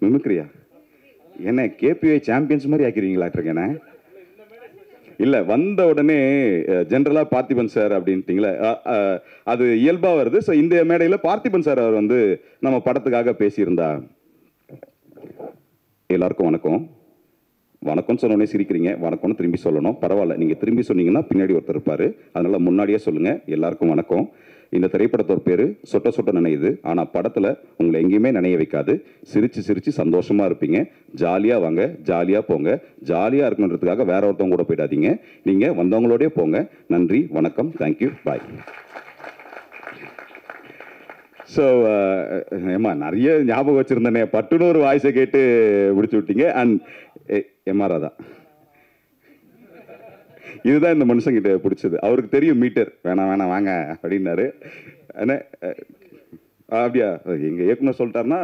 மிமிக்ரியா? என்ன KPI champions மாதிரி ஆக்கிறீங்களாட்டிருக்கேண்ணே. இல்லை, வந்த உடனே ஜென்ரலாக பார்த்திபன் சார் அப்படின்ட்டிங்களே, அது இயல்பாக வருது. ஸோ இந்த மேடையில் பார்த்திபன் சார் அவர் வந்து நம்ம படத்துக்காக பேசியிருந்தா. எல்லாருக்கும் வணக்கம். வணக்கம்னு சொன்னோடனே சிரிக்கிறீங்க. வணக்கம்னு திரும்பி சொல்லணும். பரவாயில்ல, நீங்கள் திரும்பி சொன்னீங்கன்னா பின்னாடி ஒருத்தர் இருப்பார், அதனால் முன்னாடியே சொல்லுங்கள். எல்லாருக்கும் வணக்கம். இந்த திரைப்படத்தோட பேர் சொட்ட சொட்ட நினையுது. ஆனால் படத்தில் உங்களை எங்கேயுமே நினைய வைக்காது. சிரித்து சிரித்து சந்தோஷமாக இருப்பீங்க. ஜாலியாக வாங்க, ஜாலியாக போங்க. ஜாலியாக இருக்கணுன்றதுக்காக வேற ஒருத்தவங்க கூட போயிடாதீங்க. நீங்கள் வந்தவங்களோடய போங்க. நன்றி, வணக்கம், தேங்க்யூ, பாய். ஸோ ஏமா நிறைய ஞாபகம் வச்சுருந்தேனே, பட்டுன்னு ஒரு வாய்ஸை கேட்டு முடிச்சு விட்டீங்க. அண்ட் எம்ஆர் தான், இதுதான் இந்த மனுஷங்கிட்ட பிடிச்சது. அவருக்கு தெரியும் மீட்டர், வேணாம் வேணாம் வாங்க அப்படின்னாரு. என்ன அப்படியா, எங்கள் இயக்குனர் சொல்லிட்டாருன்னா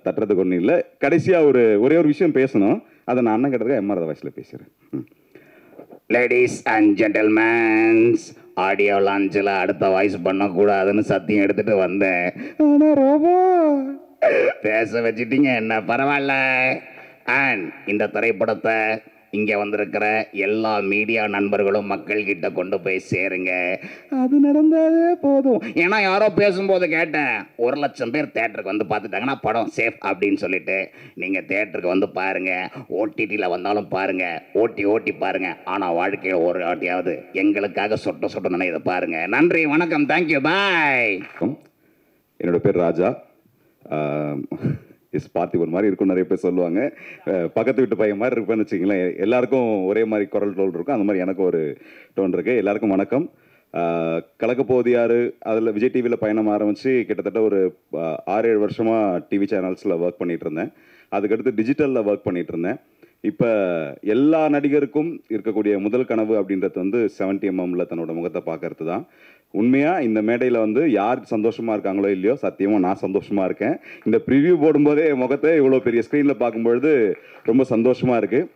தட்டுறதுக்கு ஒன்றும் இல்லை. கடைசியாக ஒரே ஒரு விஷயம் பேசணும். அதை நான் அண்ணன் கிட்டதுக்காக எம்ஆர் வாய்ஸில் பேசுகிறேன். லேடிஸ் அண்ட் ஜென்டில்மேன்ஸ், ஆடியோ லான்ச்சில் அடுத்த வாய்ஸ் பண்ணக்கூடாதுன்னு சத்தியம் எடுத்துகிட்டு வந்தேன். ஆனால் ரொம்ப பேச வச்சிட்டீங்க, என்ன பரவாயில்ல. அண்ட் இந்த திரைப்படத்தை இங்கே வந்திருக்கிற எல்லா மீடியா நண்பர்களும் மக்கள்கிட்ட கொண்டு போய் சேருங்க. அது நடந்தாலே போதும். ஏன்னா யாரோ பேசும்போது கேட்டேன், 1,00,000 பேர் தேட்டருக்கு வந்து பார்த்துட்டாங்கன்னா படம் சேஃப் அப்படின்னு சொல்லிட்டு. நீங்கள் தேட்டருக்கு வந்து பாருங்கள், ஓடிடியில் வந்தாலும் பாருங்கள், ஓட்டி பாருங்கள். ஆனால் வாழ்க்கையில் ஒரு வாட்டியாவது எங்களுக்காக சொட்ட சொட்ட நினைதை பாருங்கள். நன்றி, வணக்கம், தேங்க்யூ, பாய். என்னோட பேர் ராஜா. பார்த்திபன் மாதிரி இருக்கும் நிறைய பேர் சொல்லுவாங்க. பக்கத்து வீட்டு பையன் மாதிரி இருப்பேன்னு வச்சுங்களேன். எல்லாருக்கும் ஒரே மாதிரி குரல் டோல் இருக்கும். அந்த மாதிரி எனக்கும் ஒரு டோன் இருக்குது. எல்லாருக்கும் வணக்கம். கலக்கப்போவது யாரு, அதில் விஜய் டிவியில் பயணம் ஆரம்பித்து கிட்டத்தட்ட ஒரு 6-7 வருஷமாக டிவி சேனல்ஸில் ஒர்க் பண்ணிகிட்டு இருந்தேன். அதுக்கடுத்து டிஜிட்டலில் ஒர்க் பண்ணிகிட்டு இருந்தேன். இப்போ எல்லா நடிகருக்கும் இருக்கக்கூடிய முதல் கனவு அப்படின்றது வந்து 70mm தன்னோட முகத்தை பார்க்கறது தான். உண்மையாக இந்த மேடையில் வந்து யார் சந்தோஷமாக இருக்காங்களோ இல்லையோ, சத்தியமாக நான் சந்தோஷமாக இருக்கேன். இந்த ப்ரிவ்யூ போடும்போதே முகத்தை இவ்வளோ பெரிய ஸ்க்ரீனில் பார்க்கும்பொழுது ரொம்ப சந்தோஷமாக இருக்குது.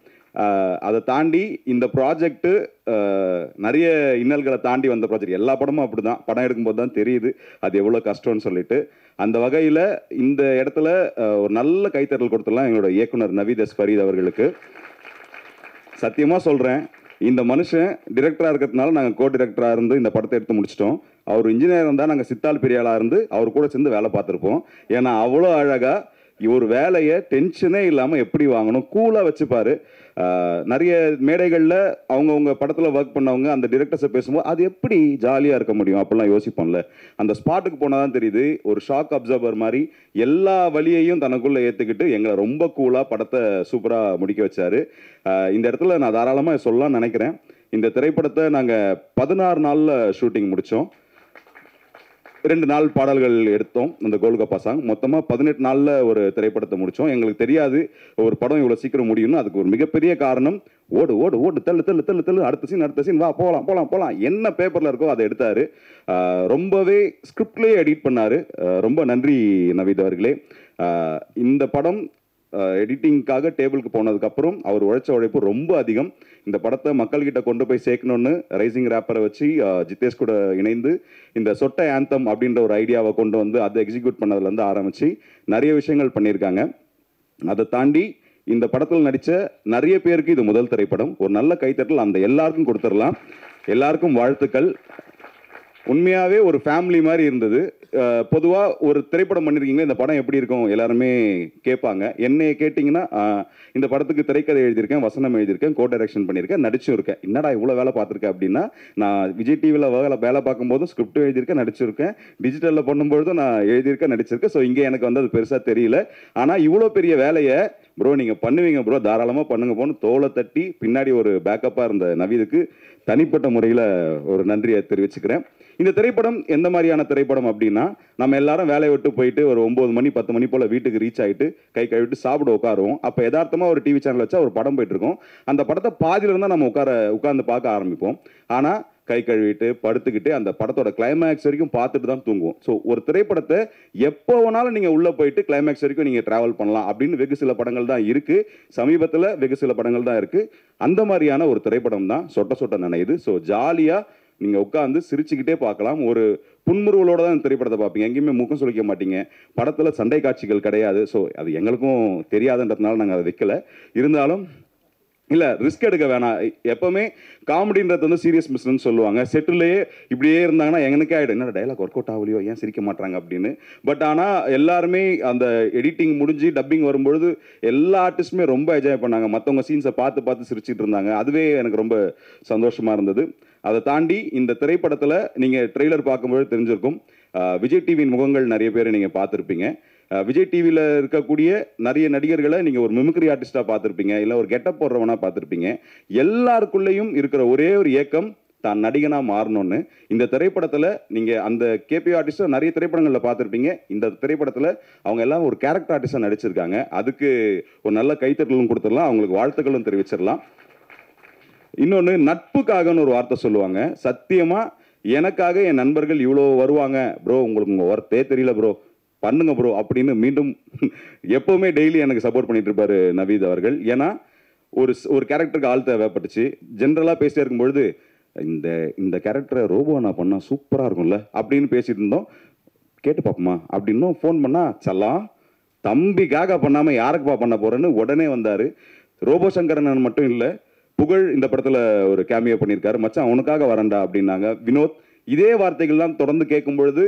அதை தாண்டி இந்த ப்ராஜெக்ட்டு நிறைய இன்னல்களை தாண்டி வந்த ப்ராஜெக்ட். எல்லா படமும் அப்படி தான், படம் எடுக்கும்போது தான் தெரியுது அது எவ்வளோ கஷ்டம்னு சொல்லிட்டு. அந்த வகையில் இந்த இடத்துல ஒரு நல்ல கைத்தறல் கொடுத்துடலாம் எங்களோட இயக்குனர் நவீத் எஸ் ஃபரீத் அவர்களுக்கு. சத்தியமாக சொல்கிறேன், இந்த மனுஷன் டிரெக்டராக இருக்கிறதுனால நாங்கள் கோ டிரெக்டராக இருந்து இந்த படத்தை எடுத்து முடிச்சிட்டோம். அவர் இன்ஜினியர் இருந்தால் நாங்கள் சித்தாள் பெரியாளாக இருந்து அவர் கூட சேர்ந்து வேலை பார்த்துருப்போம். ஏன்னா அவ்வளோ அழகாக ஒரு வேலையை டென்ஷனே இல்லாமல் எப்படி வாங்கணும் கூலாக வச்சுப்பார். நிறைய மேடைகளில் அவங்கவுங்க படத்தில் ஒர்க் பண்ணவங்க அந்த டிரெக்டர்ஸை பேசும்போது அது எப்படி ஜாலியாக இருக்க முடியும் அப்படிலாம் யோசிப்போம்ல. அந்த ஸ்பாட்டுக்கு போனால் தான் தெரியுது, ஒரு ஷாக் அப்சர்வர் மாதிரி எல்லா வழியையும் தனக்குள்ளே ஏற்றுக்கிட்டு எங்களை ரொம்ப கூலாக படத்தை சூப்பராக முடிக்க வச்சார். இந்த இடத்துல நான் தாராளமாக சொல்லலாம்னு நினைக்கிறேன். இந்த திரைப்படத்தை நாங்கள் 16 நாளில் ஷூட்டிங் முடித்தோம். 2 நாள் பாடல்கள் எடுத்தோம். அந்த கோல்கப்பா சாங் மொத்தமாக 18 நாளில் ஒரு திரைப்படத்தை முடித்தோம். எங்களுக்கு தெரியாது ஒரு படம் இவ்வளோ சீக்கிரம் முடியும்னு. அதுக்கு ஒரு மிகப்பெரிய காரணம், ஓடு ஓடு ஓடு தள்ளு தள்ளு தள்ளு தள்ளு, அடுத்த சீன் வா, போகலாம் போகலாம் போகலாம், என்ன பேப்பரில் இருக்கோ அதை எடுத்தார். ரொம்பவே ஸ்கிரிப்ட்லேயே எடிட் பண்ணார். ரொம்ப நன்றி நவீத் அவர்களே. இந்த படம் எடிட்டிங்காக டேபிளுக்கு போனதுக்கப்புறம் அவர் உழைச்ச உழைப்பு ரொம்ப அதிகம். இந்த படத்தை மக்கள்கிட்ட கொண்டு போய் சேர்க்கணுன்னு ரைசிங் ரேப்பரை வச்சு ஜித்தேஷ் கூட இணைந்து இந்த சொட்ட ஆந்தம் அப்படின்ற ஒரு ஐடியாவை கொண்டு வந்து அதை எக்ஸிக்யூட் பண்ணதுலேருந்து ஆரம்பித்து நிறைய விஷயங்கள் பண்ணியிருக்காங்க. அதை தாண்டி இந்த படத்தில் நடித்த நிறைய பேருக்கு இது முதல் திரைப்படம். ஒரு நல்ல கைத்தட்டல் அந்த எல்லாருக்கும் கொடுத்துடலாம். எல்லாருக்கும் வாழ்த்துக்கள். உண்மையாகவே ஒரு ஃபேமிலி மாதிரி இருந்தது. பொதுவாக ஒரு திரைப்படம் பண்ணியிருக்கீங்களா, இந்த படம் எப்படி இருக்கும் எல்லாருமே கேட்பாங்க. என்னைய கேட்டிங்கன்னா இந்த படத்துக்கு திரைக்கதை எழுதியிருக்கேன், வசனம் எழுதியிருக்கேன், கோ டைரக்ஷன் பண்ணியிருக்கேன், நடிச்சும் இருக்கேன். என்னடா இவ்வளோ வேலை பார்த்துருக்கேன் அப்படின்னா, நான் விஜய் டிவியில் வேலை பார்க்கும்போதும் ஸ்கிரிப்டும் எழுதியிருக்கேன், நடிச்சிருக்கேன். டிஜிட்டலில் பண்ணும்பொழுதும் நான் எழுதியிருக்கேன், நடிச்சிருக்கேன். ஸோ இங்கே எனக்கு வந்து அது பெருசாக தெரியல. ஆனால் இவ்வளோ பெரிய வேலையை ப்ரோ நீங்கள் பண்ணுவீங்க ப்ரோ, தாராளமாக பண்ணுங்க போன்னு தோலை தட்டி பின்னாடி ஒரு பேக்கப்பாக இருந்த நவீதுக்கு தனிப்பட்ட முறையில் ஒரு நன்றியை தெரிவிச்சுக்கிறேன். இந்த திரைப்படம் எந்த மாதிரியான திரைப்படம் அப்படின்னா, நம்ம எல்லாரும் வேலையை விட்டு போயிட்டு ஒரு 9 மணி 10 மணி போல் வீட்டுக்கு ரீச் ஆகிட்டு கை கழுவிட்டு சாப்பிட உட்காருவோம். அப்போ யதார்த்தமாக ஒரு டிவி சேனல் வச்சா ஒரு படம் போயிட்டுருக்கோம். அந்த படத்தை பாதியில் இருந்தால் நம்ம உட்காந்து பார்க்க ஆரம்பிப்போம். ஆனால் கை கழுவிட்டு படுத்துக்கிட்டு அந்த படத்தோட கிளைமேக்ஸ் வரைக்கும் பார்த்துட்டு தான் தூங்குவோம். ஸோ ஒரு திரைப்படத்தை எப்போ வேணாலும் நீங்கள் உள்ளே போயிட்டு கிளைமேக்ஸ் வரைக்கும் நீங்கள் ட்ராவல் பண்ணலாம் அப்படின்னு வெகு சில படங்கள் தான் இருக்குது. சமீபத்தில் வெகு சில படங்கள் தான் இருக்குது. அந்த மாதிரியான ஒரு திரைப்படம் தான் சொட்ட சொட்ட நினையுது. ஸோ ஜாலியாக நீங்கள் உட்காந்து சிரிச்சுக்கிட்டே பார்க்கலாம். ஒரு புன்முறுவலோட தான் இந்த திரைப்படத்தை பார்ப்பீங்க. எங்கேயுமே முகம் சுளிக்க மாட்டீங்க. படத்தில் சண்டை காட்சிகள் கிடையாது. ஸோ அது எங்களுக்கும் தெரியாதுன்றதுனால நாங்கள் அதை வைக்கல. இருந்தாலும் இல்லை, ரிஸ்க் எடுக்க வேணாம். எப்போவுமே காமெடின்றது வந்து சீரியஸ் பிஸ்னஸ் சொல்லுவாங்க. செட்டிலேயே இப்படியே இருந்தாங்கன்னா எங்களுக்கே ஆகிடும், என்னடா டைலாக் ஒர்க் அவுட் ஆகலையோ, ஏன் சிரிக்க மாட்டாங்க அப்படின்னு. பட் ஆனால் எல்லாருமே அந்த எடிட்டிங் முடிஞ்சு டப்பிங் வரும்பொழுது எல்லா ஆர்டிஸ்ட்டுமே ரொம்ப என்ஜாய் பண்ணாங்க. மற்றவங்க சீன்ஸை பார்த்து பார்த்து சிரிச்சிட்டு இருந்தாங்க. அதுவே எனக்கு ரொம்ப சந்தோஷமாக இருந்தது. அதை தாண்டி இந்த திரைப்படத்தில் நீங்கள் ட்ரெய்லர் பார்க்கும்போது தெரிஞ்சிருக்கும், விஜய் டிவியின் முகங்கள் நிறைய பேர் நீங்கள் பார்த்துருப்பீங்க. விஜய் டிவியில் இருக்கக்கூடிய நிறைய நடிகர்களை நீங்கள் ஒரு மிமிக்ரி ஆர்டிஸ்டாக பார்த்துருப்பீங்க, இல்லை ஒரு கெட்டப் போடுறவனாக பார்த்துருப்பீங்க. எல்லாருக்குள்ளேயும் இருக்கிற ஒரே ஒரு ஏக்கம் தான் நடிகனாக மாறணும்னு. இந்த திரைப்படத்தில் நீங்கள் அந்த கேபி ஆர்டிஸ்ட்டை நிறைய திரைப்படங்களில் பார்த்துருப்பீங்க. இந்த திரைப்படத்தில் அவங்க எல்லாம் ஒரு கேரக்டர் ஆர்டிஸ்டாக நடிச்சிருக்காங்க. அதுக்கு ஒரு நல்ல கைத்தட்டலும் கொடுத்துடலாம், அவங்களுக்கு வாழ்த்துக்களும் தெரிவிச்சிடலாம். இன்னொன்று, நட்புக்காகன்னு ஒரு வார்த்தை சொல்லுவாங்க. சத்தியமாக எனக்காக என் நண்பர்கள் இவ்வளோ வருவாங்க, ப்ரோ உங்களுக்கு உங்கள் ஒர்த்தே தெரியல ப்ரோ, பண்ணுங்க ப்ரோ அப்படின்னு மீண்டும் எப்போவுமே டெய்லி எனக்கு சப்போர்ட் பண்ணிட்டு இருப்பாரு நவீத் அவர்கள். ஏன்னா ஒரு கேரக்டருக்கு ஆள் தேவைப்பட்டுச்சு. ஜென்ரலாக பேசிட்டே இருக்கும்பொழுது இந்த இந்த கேரக்டரை ரோபோ நான் பண்ணால் சூப்பராக இருக்கும்ல அப்படின்னு பேசிட்டு இருந்தோம். கேட்டு பார்ப்போமா அப்படின்னும் ஃபோன் பண்ணால், சல்லாம் தம்பிக்காக பண்ணாமல் யாருக்குப்பா பண்ண போகிறேன்னு உடனே வந்தார். ரோபோ சங்கரன் மட்டும் இல்லை, புகழ் இந்த படத்தில் ஒரு கேமியோ பண்ணியிருக்காரு. மச்சான் அவனுக்காக வரண்டா அப்படின்னாங்க. வினோத் இதே வார்த்தைகள் தான் தொடர்ந்து கேட்கும் பொழுது,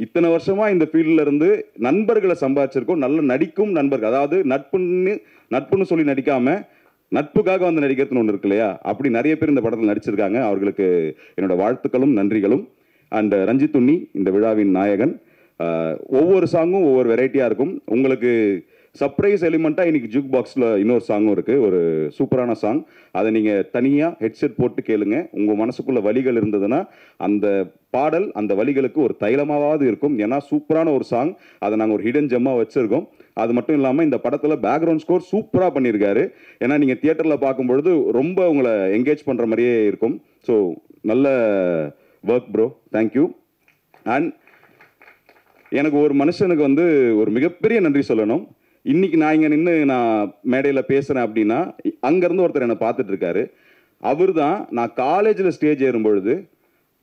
இத்தனை வருஷமா இந்த ஃபீல்டில் இருந்து நண்பர்களை சம்பாதிச்சிருக்கோம். நல்ல நடிக்கும் நண்பர்கள், அதாவது நட்புன்னு சொல்லி நடிக்காம நட்புக்காக வந்து நடிக்கிறதுன்னு ஒன்று இருக்கு இல்லையா, அப்படி நிறைய பேர் இந்த படத்தில் நடிச்சிருக்காங்க. அவர்களுக்கு என்னோட வாழ்த்துக்களும் நன்றிகளும். அண்ட் ரஞ்சித் உன்னி இந்த விழாவின் நாயகன். ஒவ்வொரு சாங்கும் ஒவ்வொரு வெரைட்டியாக இருக்கும். உங்களுக்கு சர்ப்ரைஸ் எலிமெண்ட்டாக இன்னைக்கு ஜூக் பாக்ஸில் இன்னொரு சாங்கும் இருக்குது, ஒரு சூப்பரான சாங். அதை நீங்கள் தனியாக ஹெட்செட் போட்டு கேளுங்க. உங்கள் மனசுக்குள்ள வலிகள் இருந்ததுன்னா அந்த பாடல் அந்த வலிகளுக்கு ஒரு தைலமாவது இருக்கும். ஏன்னா சூப்பரான ஒரு சாங், அதை நாங்கள் ஒரு ஹிடன் ஜெம்மாக வச்சுருக்கோம். அது மட்டும் இல்லாமல் இந்த படத்தில் பேக்ரவுண்ட் ஸ்கோர் சூப்பராக பண்ணியிருக்காரு. ஏன்னா நீங்கள் தியேட்டரில் பார்க்கும்பொழுது ரொம்ப உங்களை என்கேஜ் பண்ணுற மாதிரியே இருக்கும். ஸோ நல்ல ஒர்க் ப்ரோ, தேங்க்யூ. அண்ட் எனக்கு ஒரு மனுஷனுக்கு வந்து ஒரு மிகப்பெரிய நன்றி சொல்லணும். இன்னைக்கு நான் இங்கே நின்று நான் மேடையில் பேசுகிறேன் அப்படின்னா அங்கேருந்து ஒருத்தர் என்னை பார்த்துட்டு இருக்காரு. அவர் தான் நான் காலேஜில் ஸ்டேஜ் ஏறும்பொழுது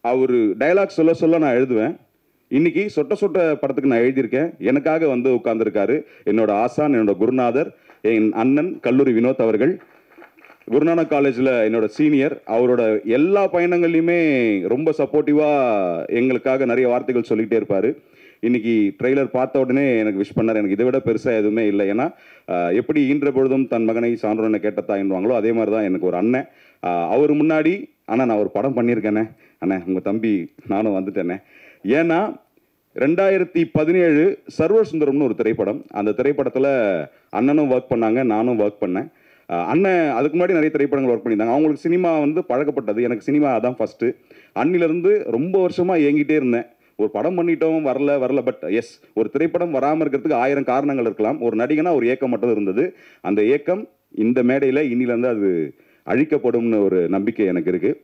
அவர் டைலாக் சொல்ல சொல்ல நான் எழுதுவேன். இன்னைக்கு சொட்ட சொட்ட படத்துக்கு நான் எழுதியிருக்கேன். எனக்காக வந்து உட்கார்ந்துருக்காரு என்னோட ஆசான், என்னோட குருநாதர், என் அண்ணன் கல்லூரி வினோத் அவர்கள். குருநானக் காலேஜில் என்னோட சீனியர். அவரோட எல்லா பயணங்கள்லையுமே ரொம்ப சப்போர்ட்டிவாக எங்களுக்காக நிறைய வார்த்தைகள் சொல்லிகிட்டே இருப்பார். இன்னைக்கு ட்ரெய்லர் பார்த்த உடனே எனக்கு விஷ் பண்ணார். எனக்கு இதை விட பெருசாக எதுவுமே இல்லை. ஏன்னா எப்படி ஈன்ற பொழுதும் தன் மகனை சான்றோனை கேட்ட தாயின்வாங்களோ அதே மாதிரி தான் எனக்கு ஒரு அண்ணன். அவர் முன்னாடி ஆனால் நான் ஒரு படம் பண்ணியிருக்கேனே அண்ணே, உங்கள் தம்பி நானும் வந்துட்டேனே. ஏன்னா 2017 சர்வர் சுந்தரம்னு ஒரு திரைப்படம். அந்த திரைப்படத்தில் அண்ணனும் ஒர்க் பண்ணாங்க, நானும் ஒர்க் பண்ணேன். அண்ணன் அதுக்கு முன்னாடி நிறைய திரைப்படங்கள் ஒர்க் பண்ணியிருந்தாங்க. அவங்களுக்கு சினிமா வந்து பழக்கப்பட்டது. எனக்கு சினிமா அதான் ஃபஸ்ட்டு. அன்னிலேருந்து ரொம்ப வருஷமாக ஏங்கிட்டே இருந்தேன். ஒரு படம் பண்ணிட்டோம், வரல. பட் எஸ், ஒரு திரைப்படம் வராமல் இருக்கிறதுக்கு 1000 காரணங்கள் இருக்கலாம். ஒரு நடிகனா ஒரு ஏக்கம் மட்டும் இருந்தது. அந்த ஏக்கம் இந்த மேடையில் இன்னிலேருந்து அது அழிக்கப்படும்னு ஒரு நம்பிக்கை எனக்கு இருக்குது.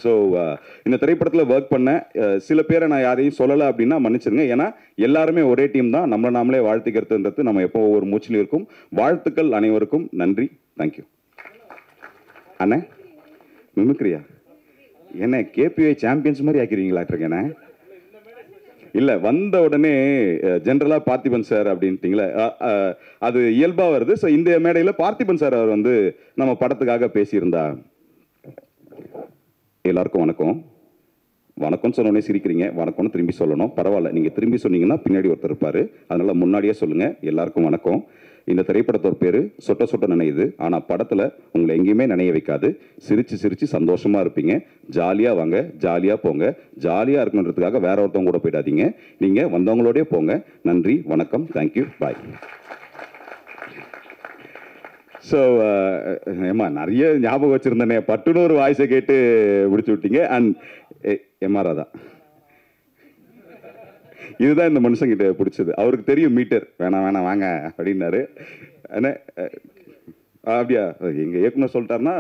ஸோ இந்த திரைப்படத்தில் ஒர்க் பண்ண சில பேரை நான் யாரையும் சொல்லலை அப்படின்னா மன்னிச்சிருங்க. ஏன்னா எல்லாருமே ஒரே டீம் தான். நம்மளை நாமளே வாழ்த்துக்கிறதுன்றது நம்ம எப்போ ஒவ்வொரு மூச்சிலும் இருக்கும். வாழ்த்துக்கள் அனைவருக்கும், நன்றி, தேங்க்யூ. அண்ணே மிமிக்ரியா என்ன கேபிஐ சாம்பியன்ஸ் மாதிரி ஆக்கிடுவீங்களாட்டிருக்கேண்ணே. இல்லை, வந்த உடனே ஜென்ரலாக பார்த்திபன் சார் அப்படின்ட்டிங்களே, அது இயல்பாக வருது. ஸோ இந்த மேடையில் பார்த்திபன் சார் அவர் வந்து நம்ம படத்துக்காக பேசியிருந்தா. எல்லாருக்கும் வணக்கம். வணக்கம்னு சொன்னோடனே சிரிக்கிறீங்க, வணக்கம்னு திரும்பி சொல்லணும். பரவாயில்ல, நீங்கள் திரும்பி சொன்னீங்கன்னா பின்னாடி ஒருத்தர் இருப்பார், அதனால் முன்னாடியே சொல்லுங்கள். எல்லாருக்கும் வணக்கம். இந்த திரைப்படத்தோட பேர் சொட்ட சொட்ட நினையுது. ஆனால் படத்தில் உங்களை எங்கேயுமே நினைய வைக்காது. சிரித்து சிரித்து சந்தோஷமாக இருப்பீங்க. ஜாலியாக வாங்க, ஜாலியாக போங்க. ஜாலியாக இருக்கணுன்றதுக்காக வேற ஒருத்தவங்க கூட போயிடாதீங்க. நீங்கள் வந்தவங்களோடய போங்க. நன்றி, வணக்கம், தேங்க்யூ, பாய். ஸோ ஏம்மா நிறைய ஞாபகம் வச்சுருந்தேனே, பட்டுன்னு ஒரு வாய்ஸை கேட்டு முடிச்சு விட்டீங்க. அண்ட் எம்ஆராதா, இதுதான் இந்த மனுஷங்கிட்ட பிடிச்சது. அவருக்கு தெரியும் மீட்டர், வேணாம் வாங்க அப்படின்னாரு. என்ன அப்படியா, எங்கள் இயக்குனர் சொல்லிட்டாருன்னா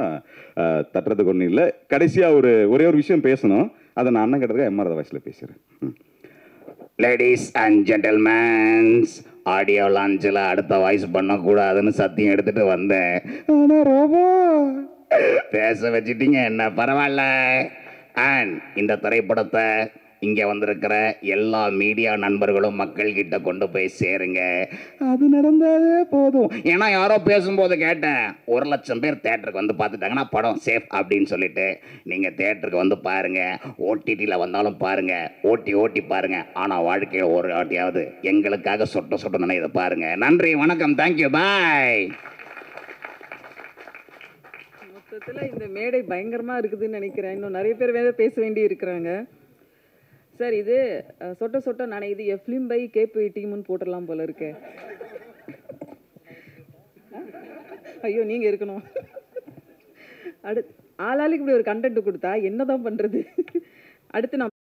தட்டுறதுக்கு ஒன்றும் இல்லை. கடைசியாக ஒரே ஒரு விஷயம் பேசணும். அதை நான் அண்ணன் கிட்டக்க எம்ஆராதா வாய்ஸில் பேசுகிறேன். லேடிஸ் அண்ட் ஜென்டல்மேன்ஸ், ஆடியோ லான்ச்சில் அடுத்த வாய்ஸ் பண்ணக்கூடாதுன்னு சத்தியம் எடுத்துட்டு வந்தேன். ஆனால் ரொம்ப பேச வச்சுட்டீங்க, என்ன பரவாயில்ல. அண்ட் இந்த திரைப்படத்தை இங்கே வந்திருக்கிற எல்லா மீடியா நண்பர்களும் மக்கள்கிட்ட கொண்டு போய் சேருங்க. அது நடந்தாலே போதும். ஏன்னா யாரோ பேசும்போது கேட்டேன், 1,00,000 பேர் தேட்டருக்கு வந்து பார்த்துட்டாங்கன்னா படம் சேஃப் அப்படின்னு சொல்லிட்டு. நீங்கள் தேட்டருக்கு வந்து பாருங்கள், ஓடிடியில் வந்தாலும் பாருங்கள், ஓட்டி பாருங்கள். ஆனால் வாழ்க்கையில் ஒரு வாட்டியாவது எங்களுக்காக சொட்ட நினைவு பாருங்கள். நன்றி, வணக்கம், தேங்க்யூ, பாய். மொத்தத்தில் இந்த மேடை பயங்கரமாக இருக்குதுன்னு நினைக்கிறேன். இன்னும் நிறைய பேர் வேற பேச வேண்டி இருக்கிறாங்க. சார், இது சொட்ட நனையுது எஃப்லிம் பை கேபி டீம்னு போட்டுடலாம் போல இருக்கு. ஐயோ, நீங்கள் இருக்கணும். ஆளாளுக்கு இப்படி ஒரு கண்டென்ட் கொடுத்தா என்னதான் பண்ணுறது? அடுத்து நான்